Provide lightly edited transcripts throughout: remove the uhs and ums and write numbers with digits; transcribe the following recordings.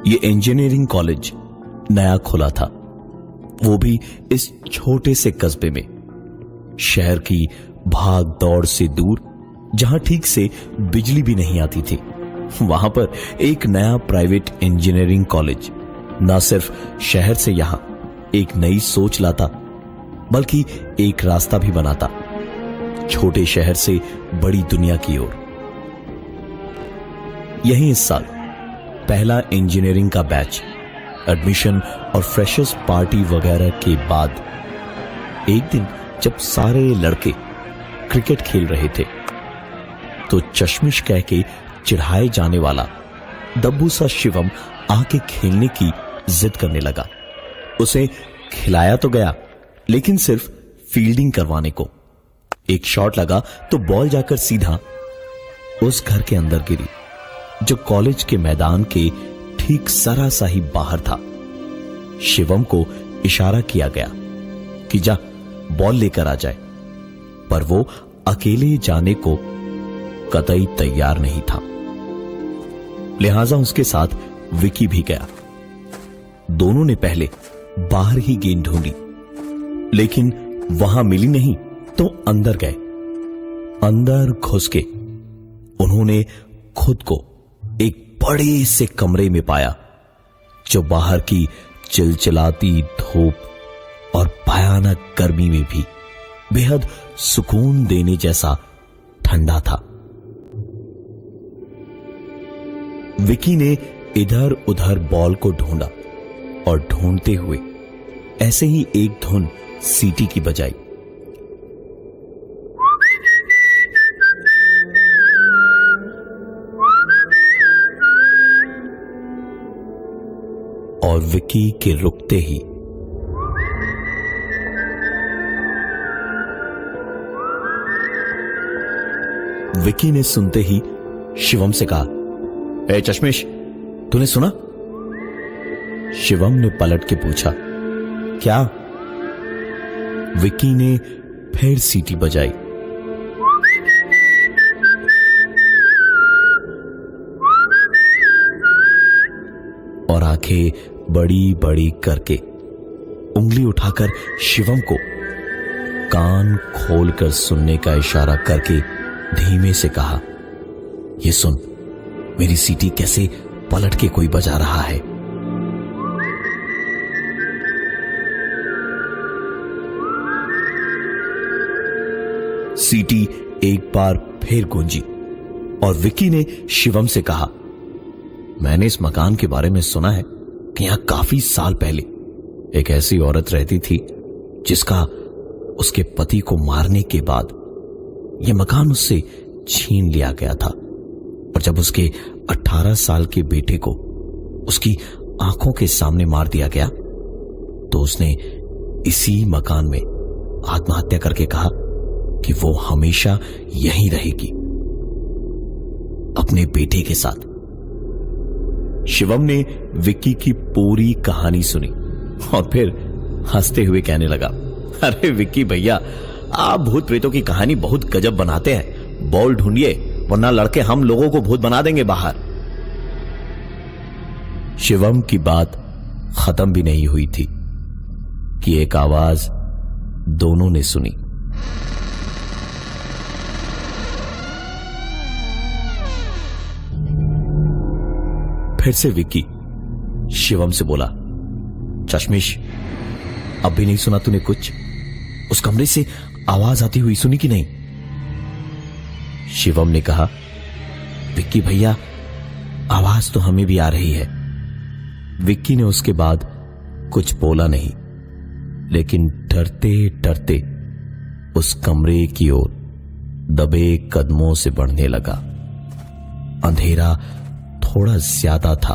ये engineering college नया खुला था, वो भी इस छोटे से कस्बे में, शहर की भाग दौड़ से दूर, जहां ठीक से बिजली भी नहीं आती थी। वहां पर एक नया प्राइवेट इंजीनियरिंग कॉलेज न सिर्फ शहर से यहां एक नई सोच लाता, बल्कि एक रास्ता भी बनाता छोटे शहर से बड़ी दुनिया की ओर। यही इस साल पहला इंजीनियरिंग का बैच एडमिशन और फ्रेशर्स पार्टी वगैरह के बाद एक दिन जब सारे लड़के क्रिकेट खेल रहे थे तो चश्मिश कह के चिढ़ाए जाने वाला दब्बू सा शिवम आके खेलने की जिद करने लगा। उसे खिलाया तो गया, लेकिन सिर्फ फील्डिंग करवाने को। एक शॉट लगा तो बॉल जाकर सीधा उस घर के अंदर गिरी जो कॉलेज के मैदान के ठीक जरा सा ही बाहर था। शिवम को इशारा किया गया कि जा बॉल लेकर आ जाए, पर वो अकेले जाने को कतई तैयार नहीं था। लिहाजा उसके साथ विकी भी गया। दोनों ने पहले बाहर ही गेंद ढूंढी, लेकिन वहां मिली नहीं तो अंदर गए। अंदर घुस के उन्होंने खुद को एक बड़े से कमरे में पाया जो बाहर की चिलचिलाती धूप और भयानक गर्मी में भी बेहद सुकून देने जैसा ठंडा था। विकी ने इधर उधर बॉल को ढूंढा और ढूंढते हुए ऐसे ही एक धुन सीटी की बजाई। और विकी के रुकते ही विकी ने सुनते ही शिवम से कहा, ए चश्मिश, तूने सुना? शिवम ने पलट के पूछा, क्या? विकी ने फिर सीटी बजाई। और आंखें बड़ी बड़ी करके उंगली उठाकर शिवम को कान खोलकर सुनने का इशारा करके धीमे से कहा, ये सुन, मेरी सीटी कैसे पलट के कोई बजा रहा है। सीटी एक बार फिर गूंजी और विकी ने शिवम से कहा, मैंने इस मकान के बारे में सुना है कि यहां काफी साल पहले एक ऐसी औरत रहती थी जिसका उसके पति को मारने के बाद यह मकान उससे छीन लिया गया था, और जब उसके 18 साल के बेटे को उसकी आंखों के सामने मार दिया गया तो उसने इसी मकान में आत्महत्या करके कहा कि वो हमेशा यहीं रहेगी अपने बेटे के साथ। शिवम ने विक्की की पूरी कहानी सुनी और फिर हंसते हुए कहने लगा, अरे विक्की भैया, आप भूत प्रेतों की कहानी बहुत गजब बनाते हैं। बॉल ढूंढिए, वरना लड़के हम लोगों को भूत बना देंगे बाहर। शिवम की बात खत्म भी नहीं हुई थी कि एक आवाज दोनों ने सुनी। फिर से विक्की शिवम से बोला, चश्मिश, अब भी नहीं सुना तूने कुछ? उस कमरे से आवाज आती हुई सुनी कि नहीं? शिवम ने कहा, विक्की भैया, आवाज तो हमें भी आ रही है। विक्की ने उसके बाद कुछ बोला नहीं, लेकिन डरते डरते उस कमरे की ओर दबे कदमों से बढ़ने लगा। अंधेरा थोड़ा ज्यादा था,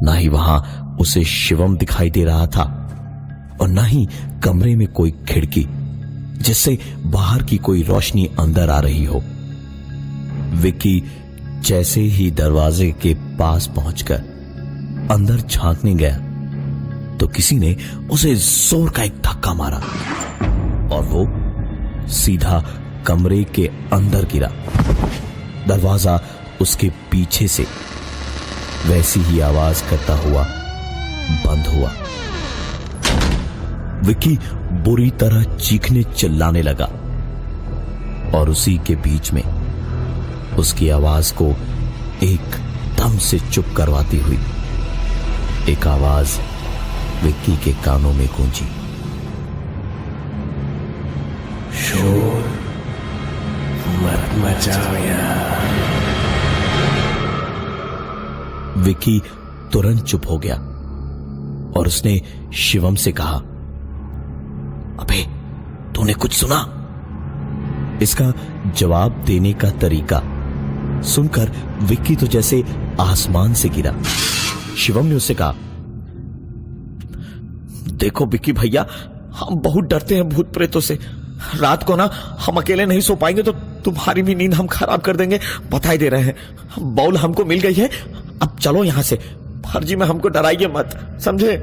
ना ही वहां उसे शिवम दिखाई दे रहा था और ना ही कमरे में कोई खिड़की जिससे बाहर की कोई रोशनी अंदर आ रही हो। विक्की जैसे ही दरवाजे के पास पहुंचकर अंदर झांकने गया तो किसी ने उसे जोर का एक धक्का मारा और वो सीधा कमरे के अंदर गिरा। दरवाजा उसके पीछे से वैसी ही आवाज करता हुआ बंद हुआ। विक्की बुरी तरह चीखने चिल्लाने लगा और उसी के बीच में उसकी आवाज को एकदम से चुप करवाती हुई एक आवाज विक्की के कानों में गूंजी। शोर मत मचाओ यार। विक्की तुरंत चुप हो गया और उसने शिवम से कहा, अबे तूने कुछ सुना? इसका जवाब देने का तरीका सुनकर विक्की तो जैसे आसमान से गिरा। शिवम ने उससे कहा, देखो विक्की भैया, हम बहुत डरते हैं भूत प्रेतों से। रात को ना हम अकेले नहीं सो पाएंगे तो तुम्हारी भी नींद हम खराब कर देंगे, बता ही दे रहे हैं। बॉल हमको मिल गई है, अब चलो यहां से। फर्जी में हमको डराइए मत, समझे?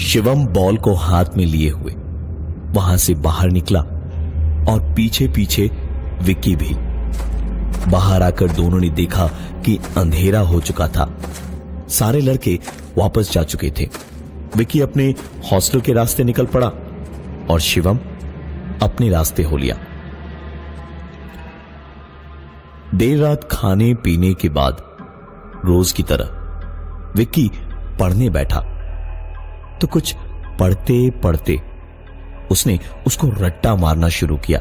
शिवम बॉल को हाथ में लिए हुए वहां से बाहर निकला और पीछे पीछे विक्की भी। बाहर आकर दोनों ने देखा कि अंधेरा हो चुका था। सारे लड़के वापस जा चुके थे। विक्की अपने हॉस्टल के रास्ते निकल पड़ा और शिवम अपने रास्ते हो लिया। देर रात खाने पीने के बाद रोज की तरह विक्की पढ़ने बैठा तो कुछ पढ़ते पढ़ते उसने उसको रट्टा मारना शुरू किया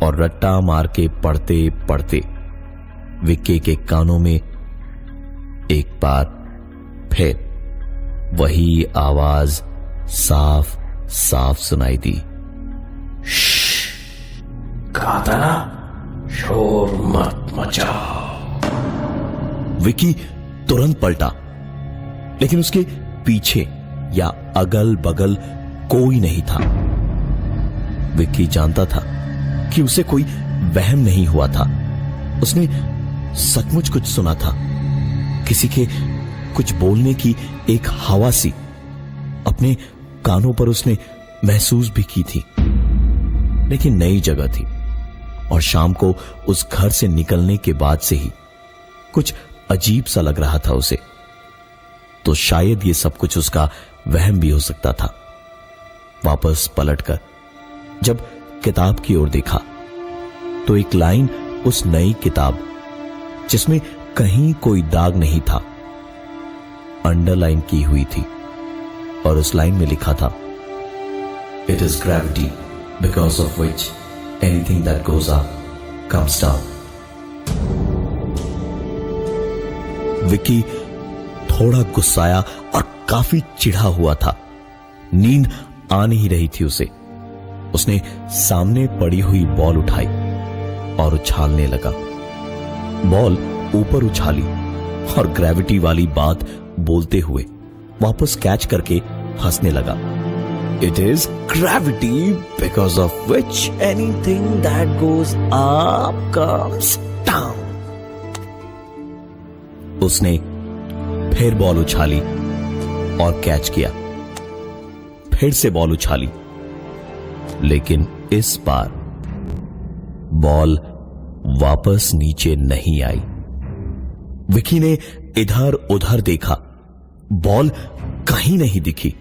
और रट्टा मार के पढ़ते पढ़ते विक्की के कानों में एक बार फिर वही आवाज साफ साफ सुनाई दी। कहा था ना, शोर मत मचाओ। विक्की तुरंत पलटा, लेकिन उसके पीछे या अगल बगल कोई नहीं था। विक्की जानता था कि उसे कोई वहम नहीं हुआ था। उसने सचमुच कुछ सुना था, किसी के कुछ बोलने की एक हवा सी अपने कानों पर उसने महसूस भी की थी। लेकिन नई जगह थी और शाम को उस घर से निकलने के बाद से ही कुछ अजीब सा लग रहा था उसे। तो शायद ये सब कुछ उसका वहम भी हो सकता था। वापस पलटकर जब किताब की ओर देखा तो एक लाइन उस नई किताब जिसमें कहीं कोई दाग नहीं था अंडरलाइन की हुई थी और उस लाइन में लिखा था, it is gravity because of which anything that goes up comes down. Vicky थोड़ा गुस्साया और काफी चिढ़ा हुआ था। नींद आ नहीं रही थी उसे। उसने सामने पड़ी हुई बॉल उठाई और उछालने लगा। बॉल ऊपर उछाली और ग्रेविटी वाली बात बोलते हुए वापस कैच करके हंसने लगा। It is gravity because of which anything that goes up comes down. उसने फिर बॉल उछाली और कैच किया। फिर से बॉल उछाली, लेकिन इस बार बॉल वापस नीचे नहीं आई। विक्की ने इधर उधर देखा, बॉल कहीं नहीं दिखी।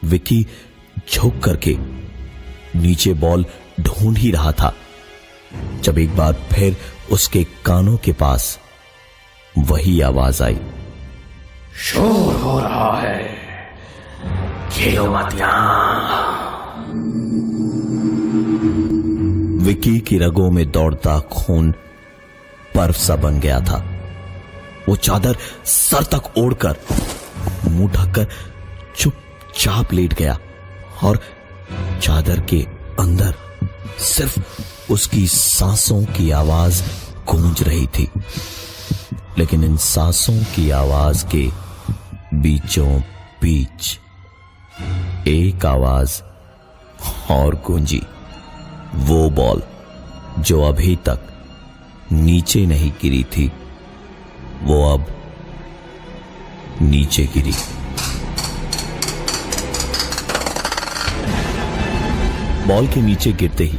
विक्की झुक करके नीचे बॉल ढूंढ ही रहा था जब एक बार फिर उसके कानों के पास वही आवाज आई, शोर हो रहा है, खेलो मत यहां। विक्की की रगों में दौड़ता खून बर्फ सा बन गया था। वो चादर सर तक ओढ़कर मुंह ढककर चुपचाप लेट गया और चादर के अंदर सिर्फ उसकी सांसों की आवाज गूंज रही थी। लेकिन इन सांसों की आवाज के बीचों बीच एक आवाज और गूंजी। वो बॉल जो अभी तक नीचे नहीं गिरी थी, वो अब नीचे गिरी। बॉल के नीचे गिरते ही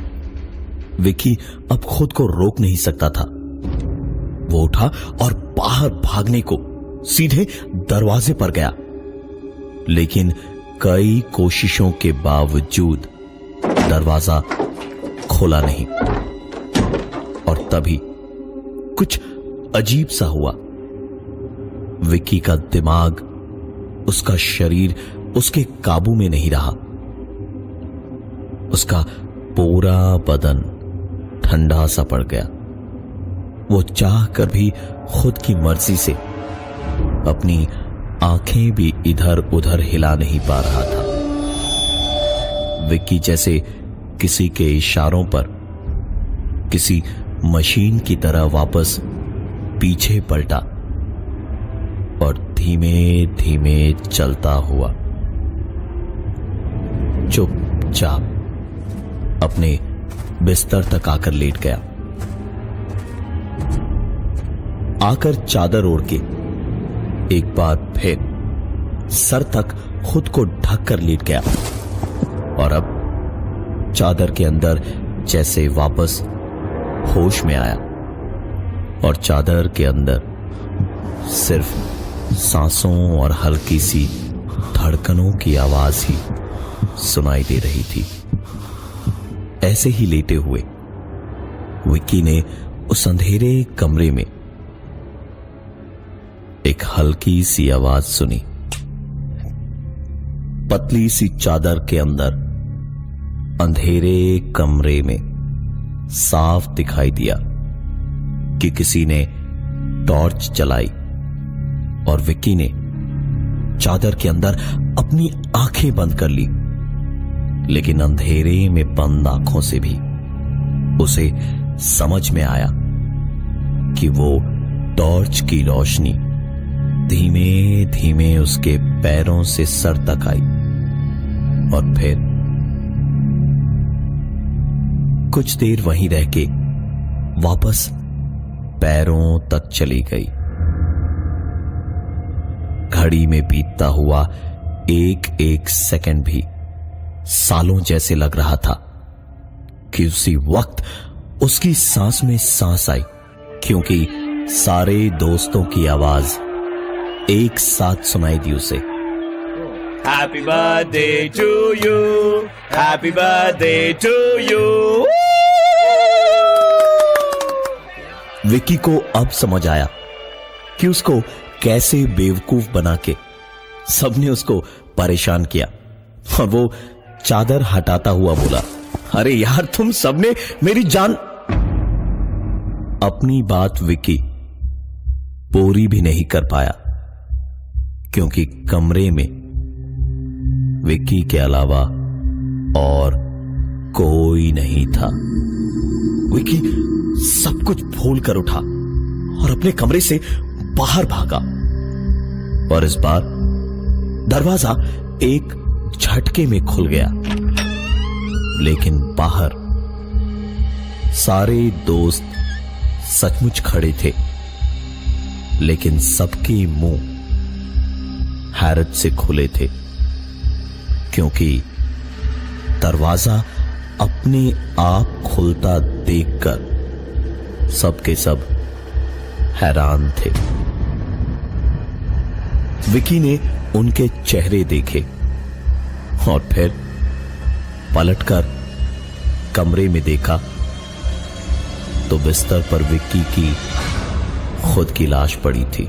विक्की अब खुद को रोक नहीं सकता था। वो उठा और बाहर भागने को सीधे दरवाजे पर गया, लेकिन कई कोशिशों के बावजूद दरवाजा खोला नहीं। और तभी कुछ अजीब सा हुआ। विक्की का दिमाग, उसका शरीर उसके काबू में नहीं रहा। उसका पूरा बदन ठंडा सा पड़ गया। वो चाह कर भी खुद की मर्जी से अपनी आंखें भी इधर उधर हिला नहीं पा रहा था। विक्की जैसे किसी के इशारों पर किसी मशीन की तरह वापस पीछे पलटा और धीमे धीमे चलता हुआ चुपचाप अपने बिस्तर तक आकर लेट गया। आकर चादर ओढ़ के एक बार फिर सर तक खुद को ढक कर लेट गया और अब चादर के अंदर जैसे वापस होश में आया और चादर के अंदर सिर्फ सांसों और हल्की सी धड़कनों की आवाज ही सुनाई दे रही थी। ऐसे ही लेटे हुए विक्की ने उस अंधेरे कमरे में एक हल्की सी आवाज सुनी। पतली सी चादर के अंदर अंधेरे कमरे में साफ दिखाई दिया कि किसी ने टॉर्च जलाई और विक्की ने चादर के अंदर अपनी आंखें बंद कर ली, लेकिन अंधेरे में बंद आंखों से भी उसे समझ में आया कि वो टॉर्च की रोशनी धीमे धीमे उसके पैरों से सर तक आई और फिर कुछ देर वहीं रह के वापस पैरों तक चली गई। घड़ी में बीतता हुआ एक एक सेकंड भी सालों जैसे लग रहा था कि उसी वक्त उसकी सांस में सांस आई, क्योंकि सारे दोस्तों की आवाज एक साथ सुनाई दी उसे। Happy birthday to you, happy birthday to you। Vicky को अब समझ आया कि उसको कैसे बेवकूफ बना के सबने उसको परेशान किया और वो चादर हटाता हुआ बोला, अरे यार तुम सबने मेरी जान। अपनी बात विक्की पूरी भी नहीं कर पाया, क्योंकि कमरे में विक्की के अलावा और कोई नहीं था। विक्की सब कुछ भूल कर उठा और अपने कमरे से बाहर भागा और इस बार दरवाजा एक झटके में खुल गया, लेकिन बाहर सारे दोस्त सचमुच खड़े थे, लेकिन सबके मुंह हैरत से खुले थे, क्योंकि दरवाजा अपने आप खुलता देखकर सबके सब हैरान थे। विक्की ने उनके चेहरे देखे और फिर पलटकर कमरे में देखा तो बिस्तर पर विक्की की खुद की लाश पड़ी थी।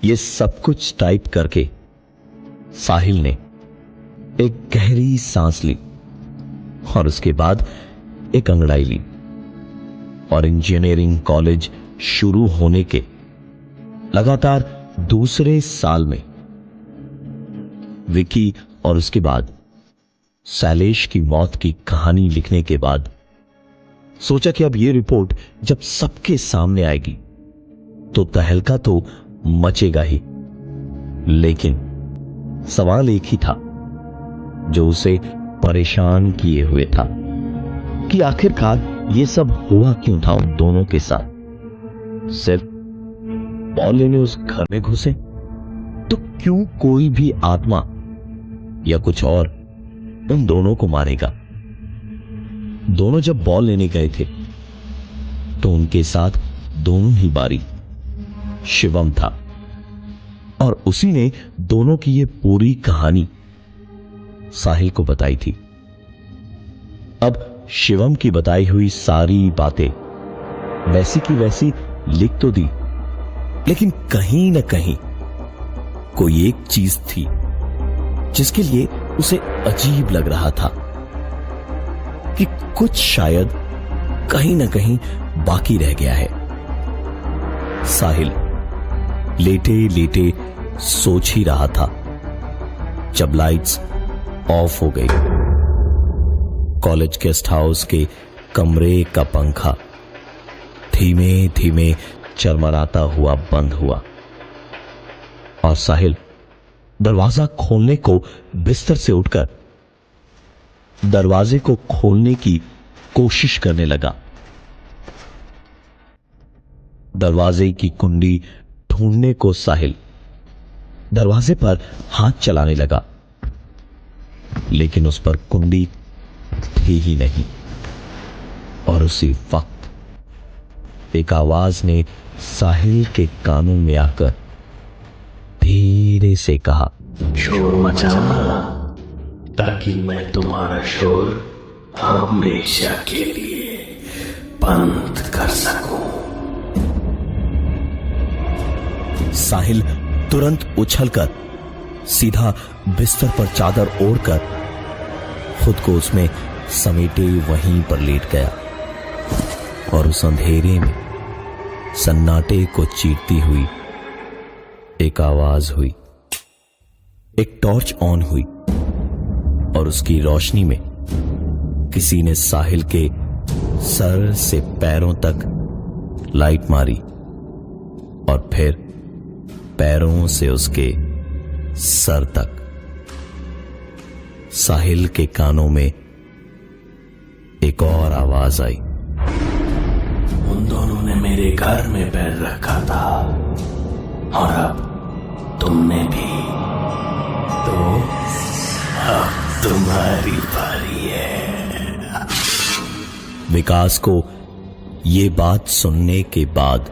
ये सब कुछ टाइप करके साहिल ने एक गहरी सांस ली और उसके बाद एक अंगड़ाई ली और इंजीनियरिंग कॉलेज शुरू होने के लगातार दूसरे साल में विक्की और उसके बाद शैलेश की मौत की कहानी लिखने के बाद सोचा कि अब यह रिपोर्ट जब सबके सामने आएगी तो तहलका तो मचेगा ही, लेकिन सवाल एक ही था जो उसे परेशान किए हुए था कि आखिरकार यह सब हुआ क्यों था उन दोनों के साथ। सिर्फ बॉल लेने उस घर में घुसे तो क्यों कोई भी आत्मा या कुछ और उन दोनों को मारेगा। दोनों जब बॉल लेने गए थे तो उनके साथ दोनों ही बारी शिवम था और उसी ने दोनों की ये पूरी कहानी साहिल को बताई थी। अब शिवम की बताई हुई सारी बातें वैसी की वैसी लिख तो दी, लेकिन कहीं ना कहीं कोई एक चीज थी जिसके लिए उसे अजीब लग रहा था कि कुछ शायद कहीं ना कहीं बाकी रह गया है। साहिल लेटे लेटे सोच ही रहा था जब लाइट्स ऑफ हो गई। कॉलेज गेस्ट हाउस के कमरे का पंखा धीमे धीमे चरमराता हुआ बंद हुआ और साहिल दरवाजा खोलने को बिस्तर से उठकर दरवाजे को खोलने की कोशिश करने लगा। दरवाजे की कुंडी ढूंढने को साहिल दरवाजे पर हाथ चलाने लगा, लेकिन उस पर कुंडी थी ही नहीं। और उसी वक्त एक आवाज ने साहिल के कानों में आकर धीरे से कहा, शोर मचाना ताकि मैं तुम्हारा शोर हमेशा के लिए बंद कर सकूं। साहिल तुरंत उछलकर सीधा बिस्तर पर चादर ओढ़कर खुद को उसमें समेटे वहीं पर लेट गया और उस अंधेरे में सन्नाटे को चीरती हुई एक आवाज हुई। एक टॉर्च ऑन हुई और उसकी रोशनी में किसी ने साहिल के सर से पैरों तक लाइट मारी और फिर पैरों से उसके सर तक। साहिल के कानों में एक और आवाज आई, उन दोनों ने मेरे घर में पैर रखा था और अब तुमने भी, तो अब तुम्हारी बारी है। विकास को ये बात सुनने के बाद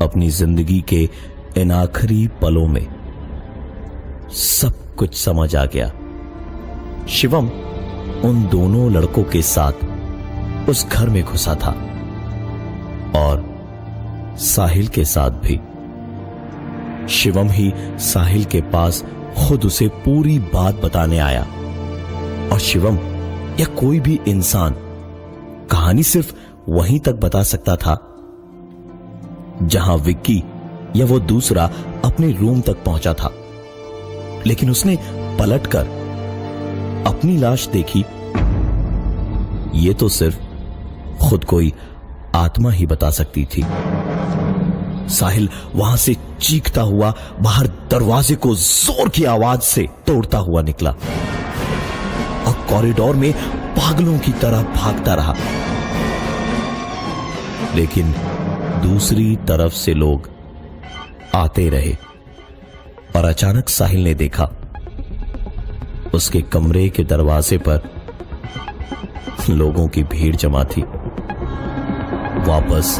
अपनी जिंदगी के इन आखिरी पलों में सब कुछ समझ आ गया। शिवम उन दोनों लड़कों के साथ उस घर में घुसा था और साहिल के साथ भी। शिवम ही साहिल के पास खुद उसे पूरी बात बताने आया और शिवम या कोई भी इंसान कहानी सिर्फ वहीं तक बता सकता था जहां विक्की या वो दूसरा अपने रूम तक पहुंचा था, लेकिन उसने पलटकर अपनी लाश देखी ये तो सिर्फ खुद कोई आत्मा ही बता सकती थी। साहिल वहां से चीखता हुआ बाहर दरवाजे को जोर की आवाज से तोड़ता हुआ निकला और कॉरिडोर में पागलों की तरह भागता रहा, लेकिन दूसरी तरफ से लोग आते रहे और अचानक साहिल ने देखा उसके कमरे के दरवाजे पर लोगों की भीड़ जमा थी। वापस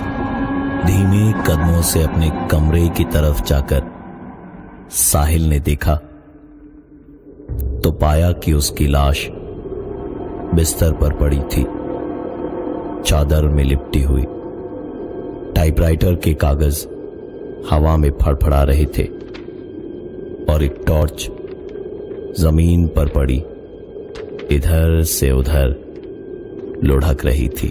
धीमे कदमों से अपने कमरे की तरफ जाकर साहिल ने देखा तो पाया कि उसकी लाश बिस्तर पर पड़ी थी, चादर में लिपटी हुई। टाइपराइटर के कागज हवा में फड़फड़ा रहे थे और एक टॉर्च जमीन पर पड़ी इधर से उधर लुढ़क रही थी।